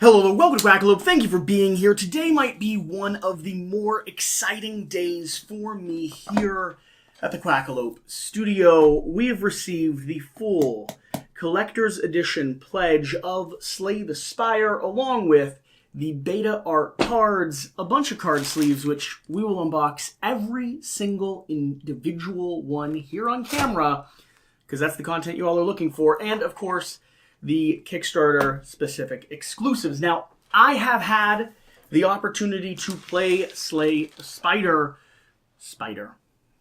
Hello, welcome to Quackalope. Thank you for being here. Today might be one of the more exciting days for me here at the Quackalope studio. We have received the full Collector's Edition pledge of Slay the Spire, along with the beta art cards, a bunch of card sleeves, which we will unbox every single individual one here on camera, because that's the content you all are looking for, and of course, the Kickstarter specific exclusives. Now, I have had the opportunity to play Slay the Spider.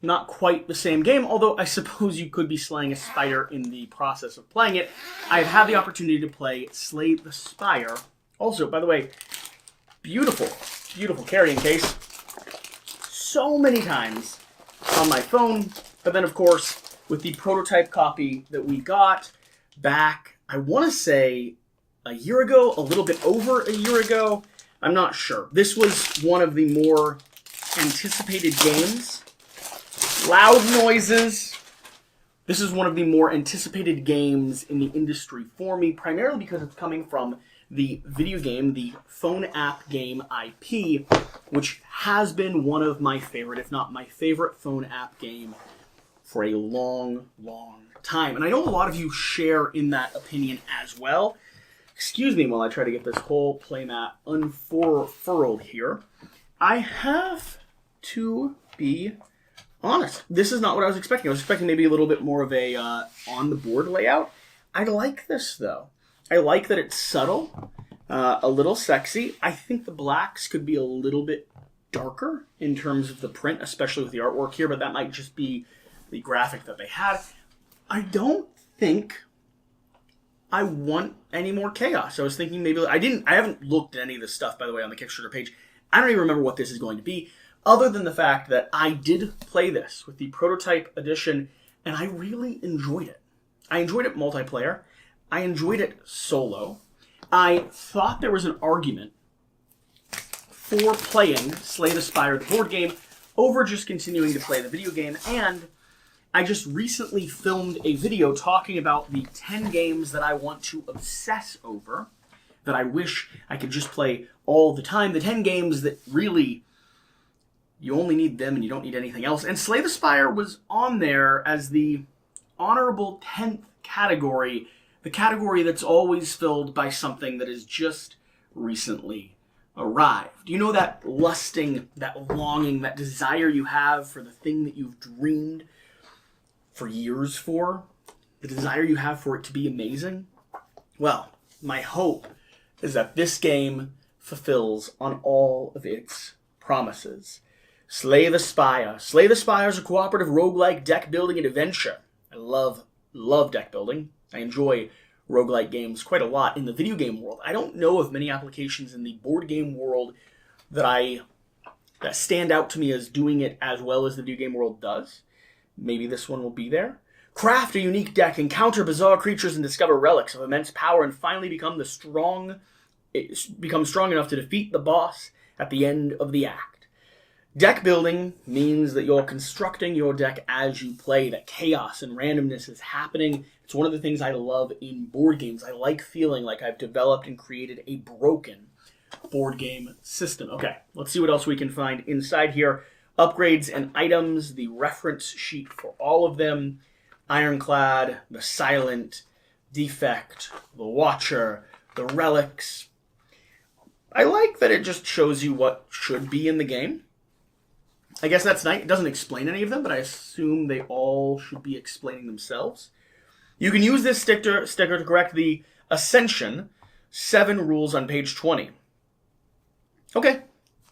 Not quite the same game, although I suppose you could be slaying a spider in the process of playing it. I've had the opportunity to play Slay the Spire. Also, by the way, beautiful, beautiful carrying case. So many times on my phone, but then of course, with the prototype copy that we got back, I want to say a year ago, a little bit over a year ago. I'm not sure. This was one of the more anticipated games. Loud noises. This is one of the more anticipated games in the industry for me, primarily because it's coming from the video game, the phone app game IP, which has been one of my favorite, if not my favorite phone app game for a long, long time. And I know a lot of you share in that opinion as well. Excuse me while I try to get this whole playmat unfurled here. I have to be honest. This is not what I was expecting. I was expecting maybe a little bit more of a on-the-board layout. I like this, though. I like that it's subtle, a little sexy. I think the blacks could be a little bit darker in terms of the print, especially with the artwork here, but that might just be the graphic that they had. I don't think I want any more chaos. I was thinking maybe I haven't looked at any of this stuff, by the way, on the Kickstarter page. I don't even remember what this is going to be, other than the fact that I did play this with the prototype edition, and I really enjoyed it. I enjoyed it multiplayer. I enjoyed it solo. I thought there was an argument for playing Slay the Spire, the board game, over just continuing to play the video game, and I just recently filmed a video talking about the 10 games that I want to obsess over, that I wish I could just play all the time. The 10 games that really, you only need them and you don't need anything else. And Slay the Spire was on there as the honorable 10th category, the category that's always filled by something that has just recently arrived. You know that lusting, that longing, that desire you have for the thing that you've dreamed for years for, the desire you have for it to be amazing? Well, my hope is that this game fulfills on all of its promises. Slay the Spire. Slay the Spire is a cooperative roguelike deck building and adventure. I love deck building. I enjoy roguelike games quite a lot in the video game world. I don't know of many applications in the board game world that stand out to me as doing it as well as the video game world does. Maybe this one will be there. Craft a unique deck, encounter bizarre creatures, and discover relics of immense power, and finally become strong enough to defeat the boss at the end of the act. Deck building means that you're constructing your deck as you play, that chaos and randomness is happening. It's one of the things I love in board games. I like feeling like I've developed and created a broken board game system. Okay, let's see what else we can find inside here. Upgrades and items, the reference sheet for all of them, Ironclad, the Silent, Defect, the Watcher, the Relics. I like that it just shows you what should be in the game. I guess that's nice. It doesn't explain any of them, but I assume they all should be explaining themselves. You can use this sticker to correct the Ascension 7 rules on page 20. Okay.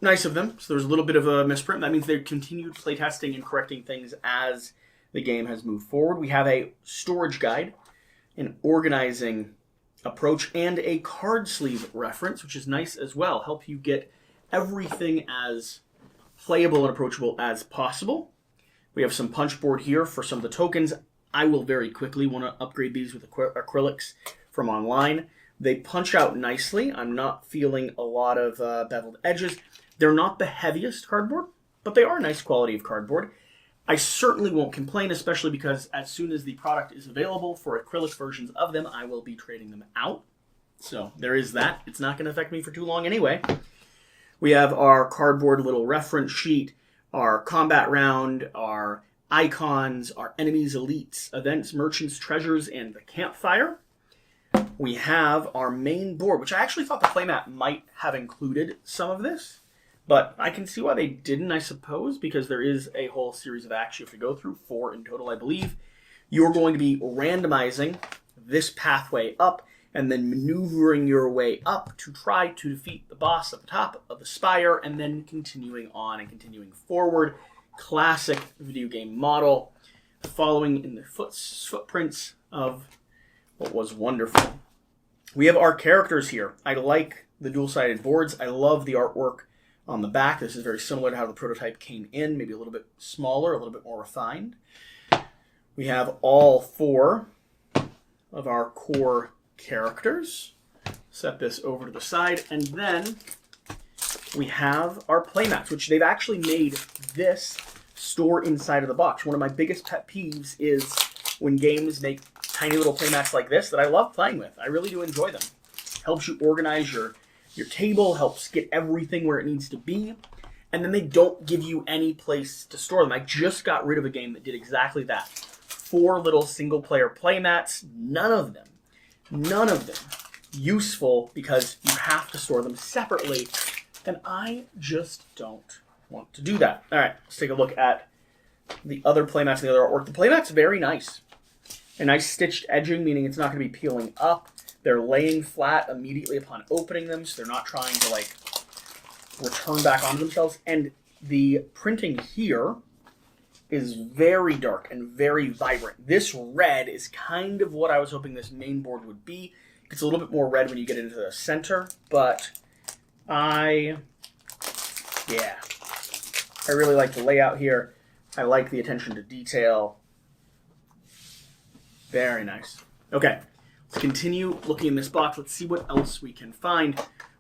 Nice of them. So there's a little bit of a misprint. That means they've continued playtesting and correcting things as the game has moved forward. We have a storage guide, an organizing approach, and a card sleeve reference, which is nice as well. Help you get everything as playable and approachable as possible. We have some punch board here for some of the tokens. I will very quickly want to upgrade these with acrylics from online. They punch out nicely. I'm not feeling a lot of beveled edges. They're not the heaviest cardboard, but they are a nice quality of cardboard. I certainly won't complain, especially because as soon as the product is available for acrylic versions of them, I will be trading them out. So there is that. It's not going to affect me for too long anyway. We have our cardboard little reference sheet, our combat round, our icons, our enemies, elites, events, merchants, treasures, and the campfire. We have our main board, which I actually thought the playmat might have included some of this, but I can see why they didn't, I suppose, because there is a whole series of acts you have to go through, 4 in total, I believe. You're going to be randomizing this pathway up and then maneuvering your way up to try to defeat the boss at the top of the Spire, and then continuing on and continuing forward. Classic video game model, following in the footprints of what was wonderful. We have our characters here. I like the dual-sided boards. I love the artwork on the back. This is very similar to how the prototype came in, maybe a little bit smaller, a little bit more refined. We have all 4 of our core characters. Set this over to the side, and then we have our playmats, which they've actually made this store inside of the box. One of my biggest pet peeves is when games make tiny little playmats like this that I love playing with. I really do enjoy them. Helps you organize your table, helps get everything where it needs to be, and then they don't give you any place to store them. I just got rid of a game that did exactly that. 4 little single-player playmats, none of them useful because you have to store them separately, and I just don't want to do that. All right, let's take a look at the other playmats and the other artwork. The playmat's very nice. A nice stitched edging, meaning it's not going to be peeling up. They're laying flat immediately upon opening them, so they're not trying to, like, return back onto themselves. And the printing here is very dark and very vibrant. This red is kind of what I was hoping this main board would be. It's a little bit more red when you get into the center, but I really like the layout here. I like the attention to detail. Very nice. Okay, let's continue looking in this box. Let's see what else we can find.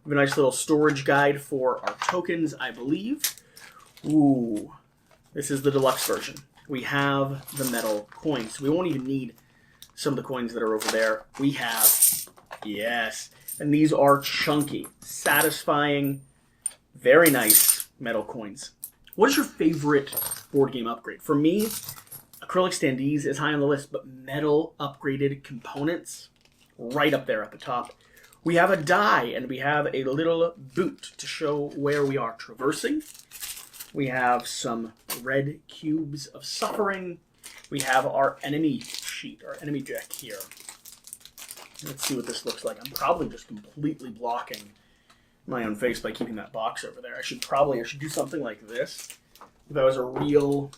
We have a nice little storage guide for our tokens, I believe. Ooh, this is the deluxe version. We have the metal coins. We won't even need some of the coins that are over there. We have, yes, and these are chunky, satisfying, very nice metal coins. What is your favorite board game upgrade? For me, acrylic standees is high on the list, but metal upgraded components, right up there at the top. We have a die, and we have a little boot to show where we are traversing. We have some red cubes of suffering. We have our enemy sheet, our enemy deck here. Let's see what this looks like. I'm probably just completely blocking my own face by keeping that box over there. I should do something like this. If I was a real,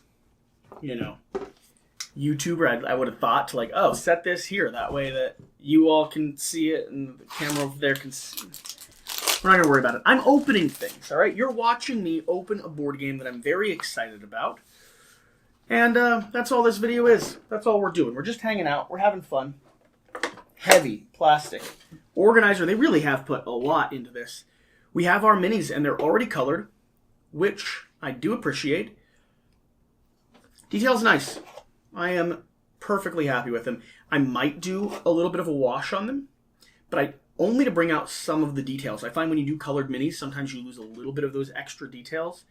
YouTuber, I would have thought to set this here. That way that you all can see it and the camera over there can see. We're not going to worry about it. I'm opening things, all right? You're watching me open a board game that I'm very excited about. And that's all this video is. That's all we're doing. We're just hanging out. We're having fun. Heavy plastic organizer. They really have put a lot into this. We have our minis, and they're already colored, which I do appreciate. Detail's nice. I am perfectly happy with them. I might do a little bit of a wash on them, but only to bring out some of the details. I find when you do colored minis, sometimes you lose a little bit of those extra details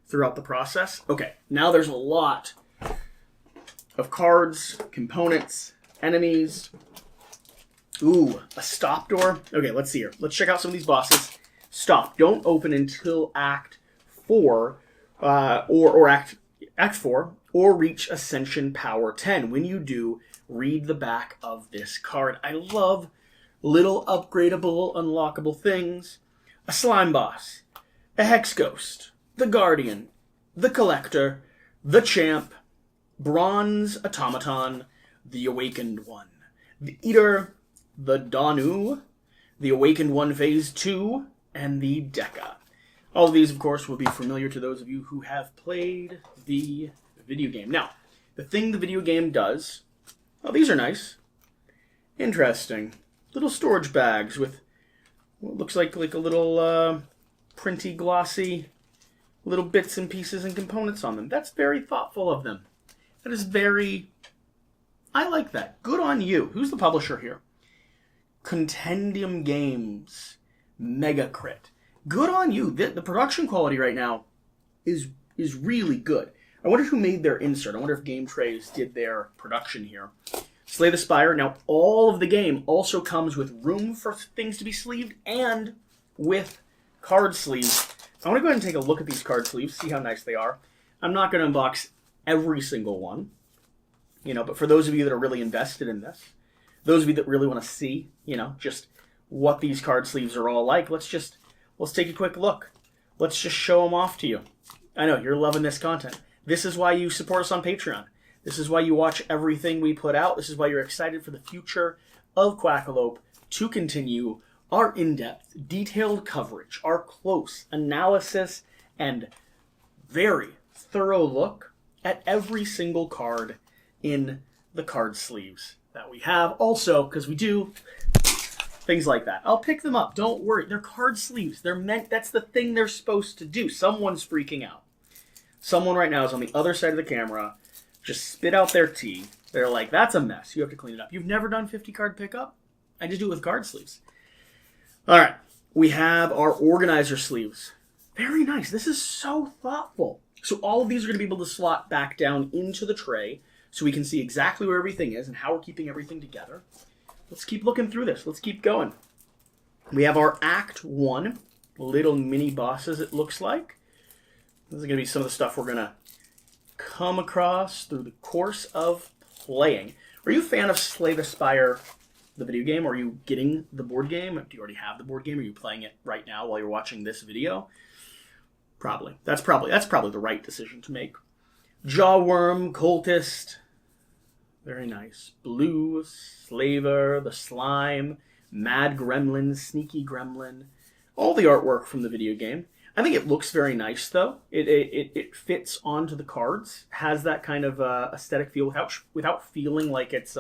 throughout the process. Okay, now there's a lot of cards, components, enemies. Ooh, a stop door. Okay, let's see here. Let's check out some of these bosses. Stop. Don't open until Act 4, or Act 4, or reach Ascension Power 10. When you do, read the back of this card. I love little upgradable, unlockable things. A slime boss, a hex ghost, the guardian, the collector, the champ, bronze automaton, the awakened one, the eater, the Danu, the awakened one phase 2, and the Deca. All of these, of course, will be familiar to those of you who have played the video game. Now, the thing the video game does, oh, these are nice. Interesting. Little storage bags with what looks like a little printy, glossy little bits and pieces and components on them. That's very thoughtful of them. That is very... I like that. Good on you. Who's the publisher here? Contendium Games Mega Crit. Good on you. The production quality right now is really good. I wonder who made their insert. I wonder if Game Trays did their production here. Slay the Spire. Now, all of the game also comes with room for things to be sleeved and with card sleeves. I want to go ahead and take a look at these card sleeves, see how nice they are. I'm not going to unbox every single one, but for those of you that are really invested in this, those of you that really want to see, just what these card sleeves are all like, let's take a quick look. Let's just show them off to you. I know, you're loving this content. This is why you support us on Patreon. This is why you watch everything we put out. This is why you're excited for the future of Quackalope to continue our in-depth, detailed coverage, our close analysis, and very thorough look at every single card in the card sleeves that we have. Also, because we do things like that. I'll pick them up. Don't worry. They're card sleeves. That's the thing they're supposed to do. Someone's freaking out. Someone right now is on the other side of the camera, just spit out their tea. They're like, that's a mess. You have to clean it up. You've never done 50 card pickup? I just do it with card sleeves. All right. We have our organizer sleeves. Very nice. This is so thoughtful. So all of these are going to be able to slot back down into the tray so we can see exactly where everything is and how we're keeping everything together. Let's keep looking through this. Let's keep going. We have our Act 1 little mini bosses, it looks like. This is going to be some of the stuff we're going to come across through the course of playing. Are you a fan of Slay the Spire, the video game? Or are you getting the board game? Do you already have the board game? Are you playing it right now while you're watching this video? Probably. That's probably the right decision to make. Jawworm, Cultist. Very nice. Blue, Slaver, the Slime, Mad Gremlin, Sneaky Gremlin. All the artwork from the video game. I think it looks very nice, though. It fits onto the cards. Has that kind of aesthetic feel without feeling like it's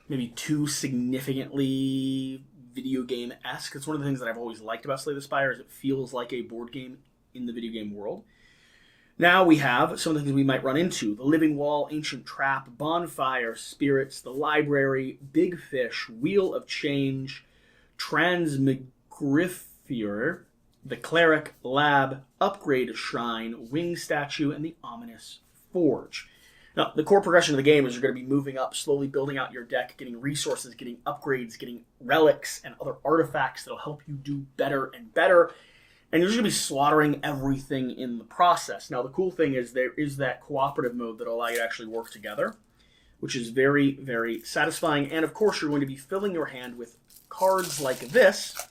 maybe too significantly video game-esque. It's one of the things that I've always liked about Slay the Spire is it feels like a board game in the video game world. Now we have some of the things we might run into. The Living Wall, Ancient Trap, Bonfire, Spirits, the Library, Big Fish, Wheel of Change, Transmigrifier, the Cleric, Lab, Upgrade Shrine, Wing Statue, and the Ominous Forge. Now, the core progression of the game is you're going to be moving up, slowly building out your deck, getting resources, getting upgrades, getting relics, and other artifacts that'll help you do better and better. And you're just going to be slaughtering everything in the process. Now, the cool thing is there is that cooperative mode that will allow you to actually work together, which is very, very satisfying. And, of course, you're going to be filling your hand with cards like this.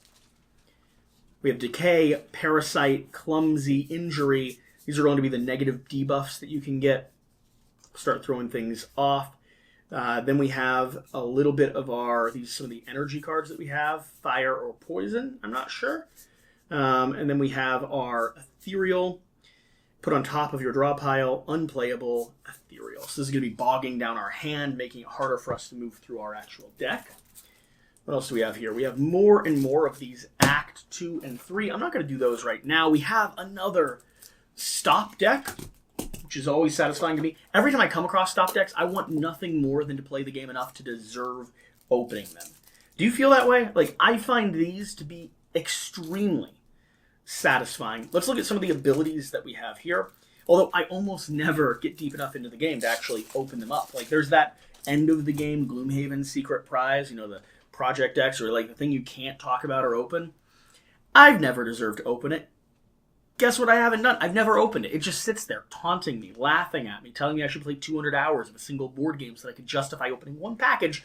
We have Decay, Parasite, Clumsy, Injury. These are going to be the negative debuffs that you can get. Start throwing things off. Then we have a little bit of some of the energy cards that we have. Fire or Poison, I'm not sure. And then we have our Ethereal, put on top of your draw pile, Unplayable, Ethereal. So this is going to be bogging down our hand, making it harder for us to move through our actual deck. What else do we have here? We have more and more of these Act 2 and 3. I'm not going to do those right now. We have another stop deck, which is always satisfying to me. Every time I come across stop decks, I want nothing more than to play the game enough to deserve opening them. Do you feel that way? Like, I find these to be extremely satisfying. Let's look at some of the abilities that we have here. Although I almost never get deep enough into the game to actually open them up. Like, there's that end of the game Gloomhaven Secret Prize, the project decks, or like the thing you can't talk about or open. I've never deserved to open it. Guess what I haven't done? I've never opened it. It just sits there taunting me, laughing at me, telling me I should play 200 hours of a single board game so that I could justify opening one package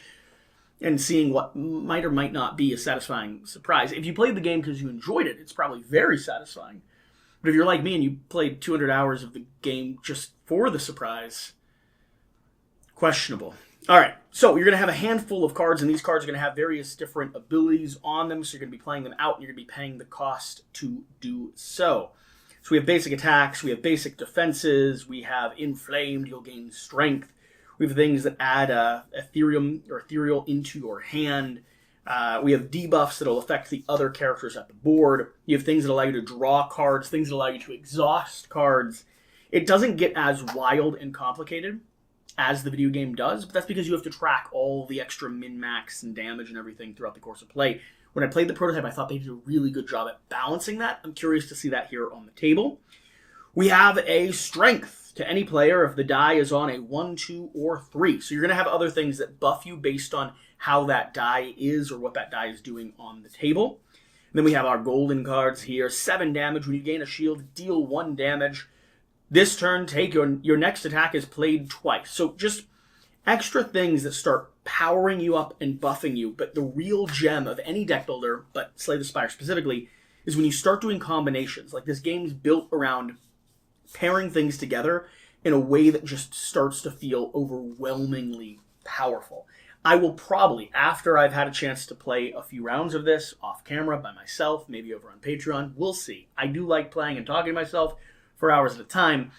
and seeing what might or might not be a satisfying surprise. If you played the game because you enjoyed it, it's probably very satisfying. But if you're like me and you played 200 hours of the game just for the surprise, questionable. All right, so you're going to have a handful of cards, and these cards are going to have various different abilities on them, so you're going to be playing them out, and you're going to be paying the cost to do so. So we have basic attacks, we have basic defenses, we have inflamed, you'll gain strength. We have things that add ethereal into your hand. We have debuffs that will affect the other characters at the board. You have things that allow you to draw cards, things that allow you to exhaust cards. It doesn't get as wild and complicated as the video game does, but that's because you have to track all the extra min-max and damage and everything throughout the course of play. When I played the prototype, I thought they did a really good job at balancing that. I'm curious to see that here on the table. We have a strength to any player if the die is on a 1, 2, or 3. So you're going to have other things that buff you based on how that die is or what that die is doing on the table. And then we have our golden cards here. 7 damage. When you gain a shield, deal 1 damage. This turn, take your next attack is played twice. So just extra things that start powering you up and buffing you. But the real gem of any deck builder, but Slay the Spire specifically, is when you start doing combinations. Like this game's built around pairing things together in a way that just starts to feel overwhelmingly powerful. I will probably, after I've had a chance to play a few rounds of this off camera by myself, maybe over on Patreon, we'll see. I do like playing and talking to myself for hours at a time.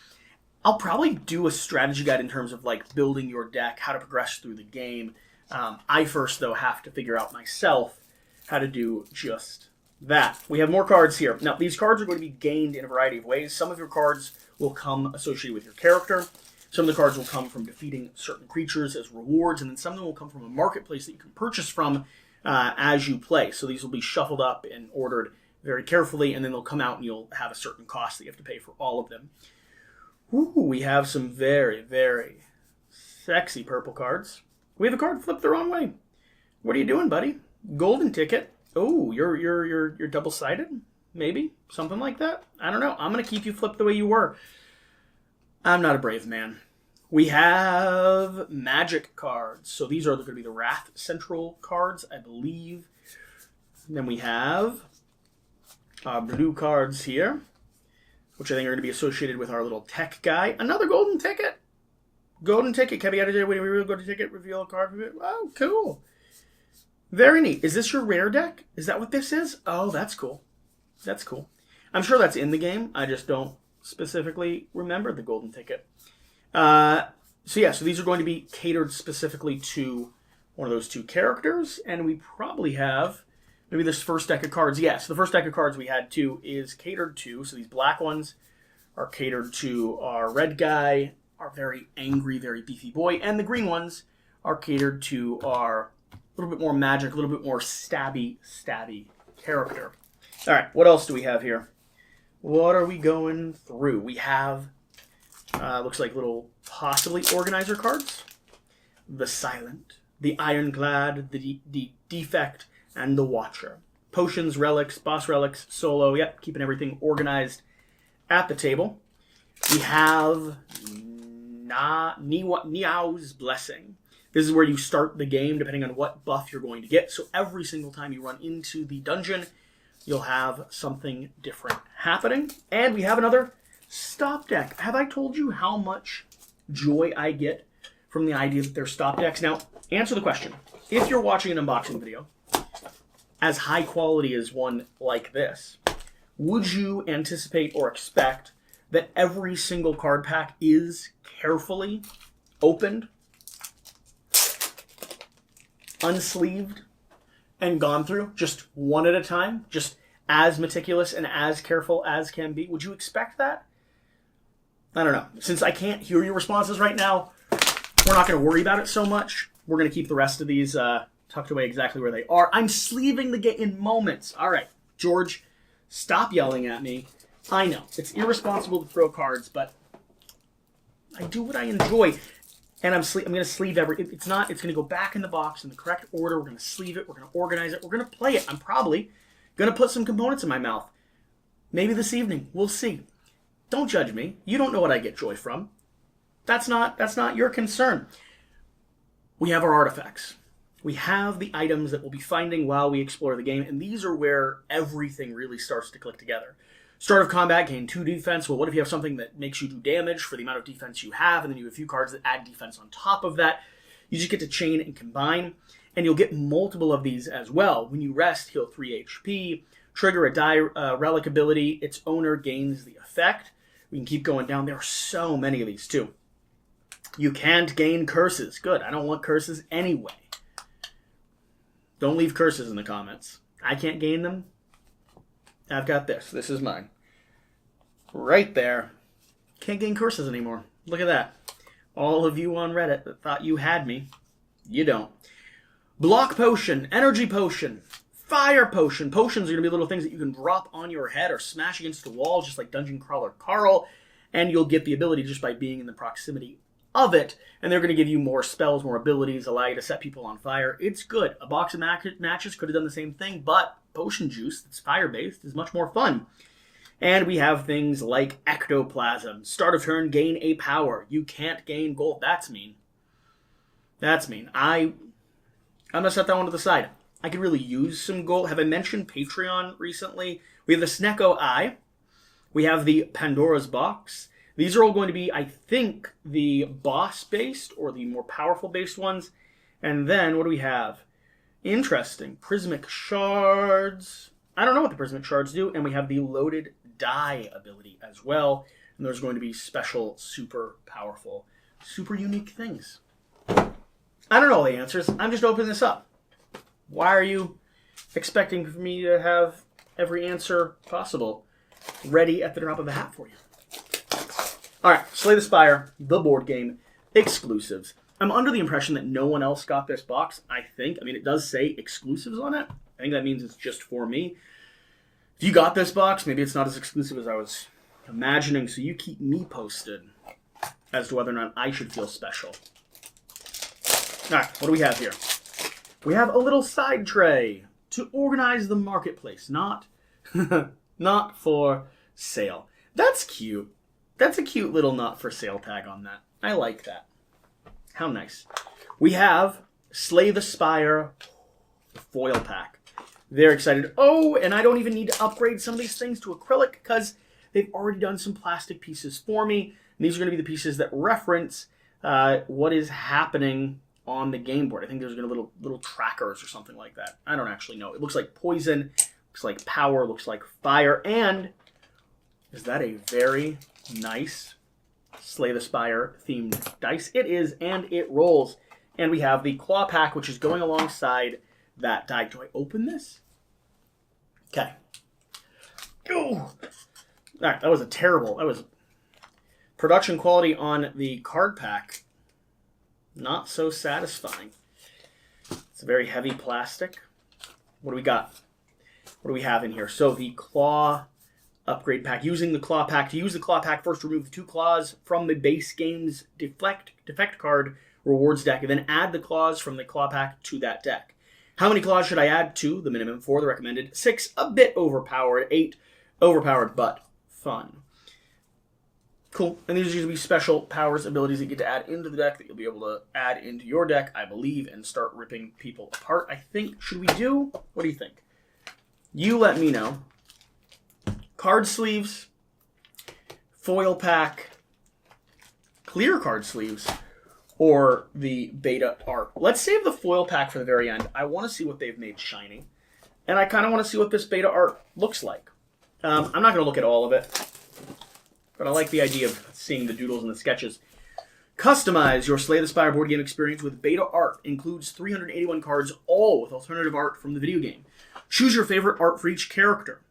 I'll probably do a strategy guide in terms of like building your deck, how to progress through the game. I first, though, have to figure out myself how to do just that. We have more cards here. Now, these cards are going to be gained in a variety of ways. Some of your cards will come associated with your character. Some of the cards will come from defeating certain creatures as rewards, and then some of them will come from a marketplace that you can purchase from as you play. So these will be shuffled up and ordered very carefully, and then they'll come out and you'll have a certain cost that you have to pay for all of them. Ooh, we have some very, very sexy purple cards. We have a card flipped the wrong way. What are you doing, buddy? Golden ticket. Oh, you're double-sided? Maybe? Something like that? I don't know. I'm going to keep you flipped the way you were. I'm not a brave man. We have magic cards. So these are going to be the Wrath Central cards, I believe. And then we have blue cards here, which I think are going to be associated with our little tech guy. Another golden ticket. Golden ticket. Can we when we reveal golden ticket, reveal a card. Oh, cool. Very neat. Is this your rare deck? Is that what this is? Oh, that's cool. That's cool. I'm sure that's in the game. I just don't specifically remember the golden ticket. So these are going to be catered specifically to one of those two characters, and we probably have maybe this first deck of cards. Yes, the first deck of cards we had too is catered to. So these black ones are catered to our red guy, our very angry, very beefy boy, and the green ones are catered to our little bit more magic, a little bit more stabby character. All right, what else do we have here? What are we going through? We have, looks like little possibly organizer cards. The Silent, the Ironclad, the Defect, and the Watcher. Potions, relics, boss relics, solo. Yep, keeping everything organized at the table. We have Niao's Blessing. This is where you start the game depending on what buff you're going to get. So every single time you run into the dungeon, you'll have something different happening. And we have another stop deck. Have I told you how much joy I get from the idea that they're stop decks? Now, answer the question. If you're watching an unboxing video, as high quality as one like this, would you anticipate or expect that every single card pack is carefully opened, unsleeved, and gone through just one at a time, just as meticulous and as careful as can be? Would you expect that? I don't know. Since I can't hear your responses right now, we're not going to worry about it so much. We're going to keep the rest of these tucked away exactly where they are. I'm sleeving the game in moments. All right, George, stop yelling at me. I know, it's irresponsible to throw cards, but I do what I enjoy. And I'm going to sleeve it's going to go back in the box in the correct order. We're going to sleeve it. We're going to organize it. We're going to play it. I'm probably going to put some components in my mouth. Maybe this evening. We'll see. Don't judge me. You don't know what I get joy from. That's not your concern. We have our artifacts. We have the items that we'll be finding while we explore the game, and these are where everything really starts to click together. Start of combat, gain 2 defense. Well, what if you have something that makes you do damage for the amount of defense you have, and then you have a few cards that add defense on top of that? You just get to chain and combine, and you'll get multiple of these as well. When you rest, heal 3 HP, trigger a die relic ability, its owner gains the effect. We can keep going down. There are so many of these too. You can't gain curses. Good, I don't want curses anyway. Don't leave curses in the comments. I can't gain them. I've got this. This is mine. Right there. Can't gain curses anymore. Look at that. All of you on Reddit that thought you had me, you don't. Block potion, energy potion, fire potion. Potions are going to be little things that you can drop on your head or smash against the wall, just like Dungeon Crawler Carl, and you'll get the ability just by being in the proximity of it, and they're going to give you more spells, more abilities, allow you to set people on fire. It's good. A box of matches could have done the same thing, but potion juice that's fire-based is much more fun. And we have things like ectoplasm. Start of turn, gain a power. You can't gain gold. That's mean. That's mean. I'm going to set that one to the side. I could really use some gold. Have I mentioned Patreon recently? We have the Snecko Eye. We have the Pandora's Box. These are all going to be, I think, the boss-based or the more powerful-based ones. And then, what do we have? Interesting. Prismic Shards. I don't know what the Prismic Shards do. And we have the Loaded Die ability as well. And there's going to be special, super powerful, super unique things. I don't know all the answers. I'm just opening this up. Why are you expecting for me to have every answer possible ready at the drop of a hat for you? Alright, Slay the Spire, the board game, exclusives. I'm under the impression that no one else got this box, I think. I mean, it does say exclusives on it. I think that means it's just for me. If you got this box, maybe it's not as exclusive as I was imagining, so you keep me posted as to whether or not I should feel special. Alright, what do we have here? We have a little side tray to organize the marketplace, not for sale. That's cute. That's a cute little not for sale tag on that. I like that. How nice. We have Slay the Spire foil pack. Very excited. Oh, and I don't even need to upgrade some of these things to acrylic because they've already done some plastic pieces for me. And these are going to be the pieces that reference what is happening on the game board. I think there's going to be little trackers or something like that. I don't actually know. It looks like poison, looks like power, looks like fire, and is that a very nice Slay the Spire themed dice? It is, and it rolls. And we have the claw pack, which is going alongside that die. Do I open this? Okay. Oh! Alright, that was production quality on the card pack. Not so satisfying. It's a very heavy plastic. What do we got? What do we have in here? So the claw upgrade pack. Using the claw pack. To use the claw pack, first remove the 2 claws from the base game's defect card rewards deck, and then add the claws from the claw pack to that deck. How many claws should I add? 2, the minimum. 4, the recommended. 6, a bit overpowered. 8, overpowered but fun. Cool. And these are going to be special powers, abilities that you get to add into the deck that you'll be able to add into your deck, I believe, and start ripping people apart. I think, should we do? What do you think? You let me know. Card sleeves, foil pack, clear card sleeves, or the beta art. Let's save the foil pack for the very end. I want to see what they've made shiny, and I kind of want to see what this beta art looks like. I'm not going to look at all of it, but I like the idea of seeing the doodles and the sketches. Customize your Slay the Spire board game experience with beta art. Includes 381 cards, all with alternative art from the video game. Choose your favorite art for each character.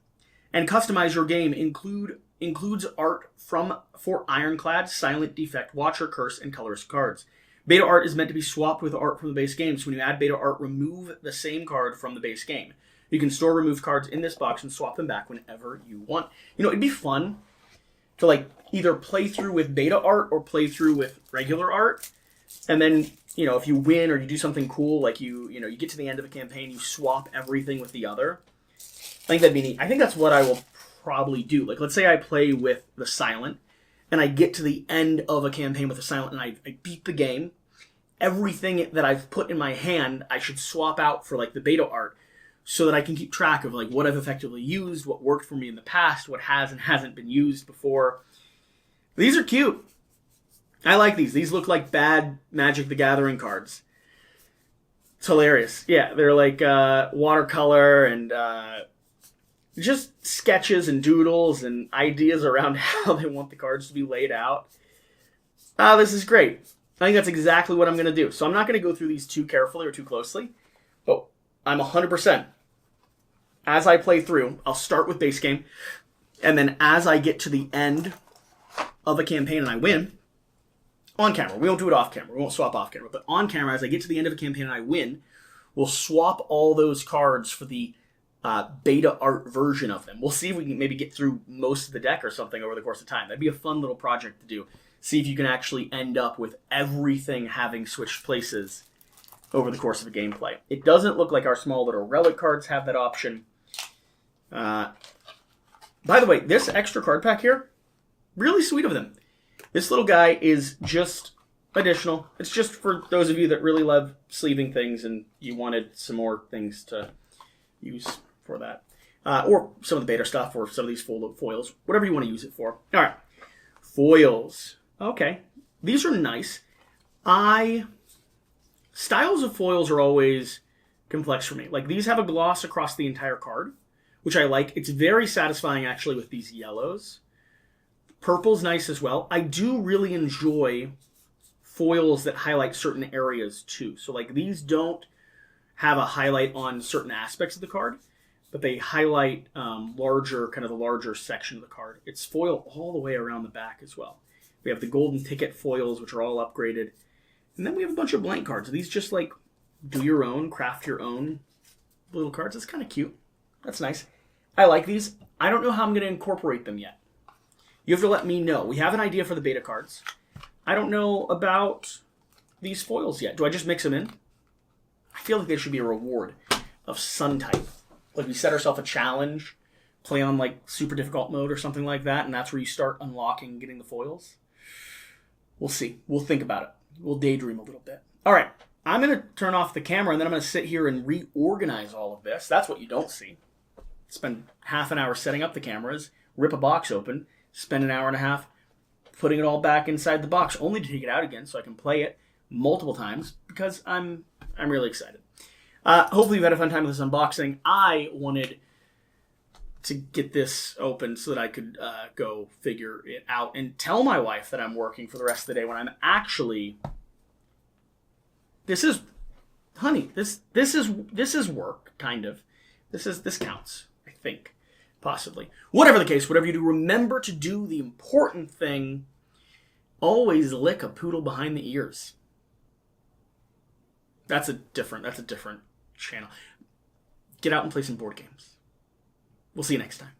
And customize your game includes art for Ironclad, Silent, Defect, Watcher, Curse, and Colorist cards. Beta art is meant to be swapped with art from the base game, so when you add beta art, remove the same card from the base game. You can store removed cards in this box and swap them back whenever you want. You know, it'd be fun to either play through with beta art or play through with regular art, and then if you win or you do something cool, like you get to the end of a campaign, you swap everything with the other. I think that'd be neat. I think that's what I will probably do. Let's say I play with the Silent, and I get to the end of a campaign with the Silent, and I beat the game. Everything that I've put in my hand, I should swap out for the beta art, so that I can keep track of what I've effectively used, what worked for me in the past, what has and hasn't been used before. These are cute. I like these. These look like bad Magic the Gathering cards. It's hilarious. Yeah, they're watercolor and just sketches and doodles and ideas around how they want the cards to be laid out. This is great. I think that's exactly what I'm going to do. So I'm not going to go through these too carefully or too closely, but I'm 100%. As I play through, I'll start with base game, and then as I get to the end of a campaign and I win, On camera. We won't do it off camera. We won't swap off camera. But on camera, as I get to the end of a campaign and I win, we'll swap all those cards for the beta art version of them. We'll see if we can maybe get through most of the deck or something over the course of time. That'd be a fun little project to do. See if you can actually end up with everything having switched places over the course of a gameplay. It doesn't look like our small little relic cards have that option. By the way, this extra card pack here, really sweet of them. This little guy is just additional. It's just for those of you that really love sleeving things and you wanted some more things to use for that. Or some of the beta stuff or some of these foils. Whatever you want to use it for. All right. Foils. Okay. These are nice. Styles of foils are always complex for me. Like, these have a gloss across the entire card, which I like. It's very satisfying, actually, with these yellows. Purple's nice as well. I do really enjoy foils that highlight certain areas, too. So, like, these don't have a highlight on certain aspects of the card, but they highlight the larger section of the card. It's foil all the way around the back as well. We have the golden ticket foils, which are all upgraded. And then we have a bunch of blank cards. These just like do your own, craft your own little cards. It's kind of cute. That's nice. I like these. I don't know how I'm going to incorporate them yet. You have to let me know. We have an idea for the beta cards. I don't know about these foils yet. Do I just mix them in? I feel like there should be a reward of sun type. Like we set ourselves a challenge, play on like super difficult mode or something like that, and that's where you start unlocking and getting the foils. We'll see. We'll think about it. We'll daydream a little bit. All right. I'm going to turn off the camera, and then I'm going to sit here and reorganize all of this. That's what you don't see. Spend half an hour setting up the cameras, rip a box open, spend an hour and a half putting it all back inside the box, only to take it out again so I can play it multiple times because I'm really excited. Hopefully you've had a fun time with this unboxing. I wanted to get this open so that I could go figure it out and tell my wife that I'm working for the rest of the day when I'm actually... This is work, kind of. This counts, I think, possibly. Whatever the case, whatever you do, remember to do the important thing. Always lick a poodle behind the ears. That's a different channel. Get out and play some board games. We'll see you next time.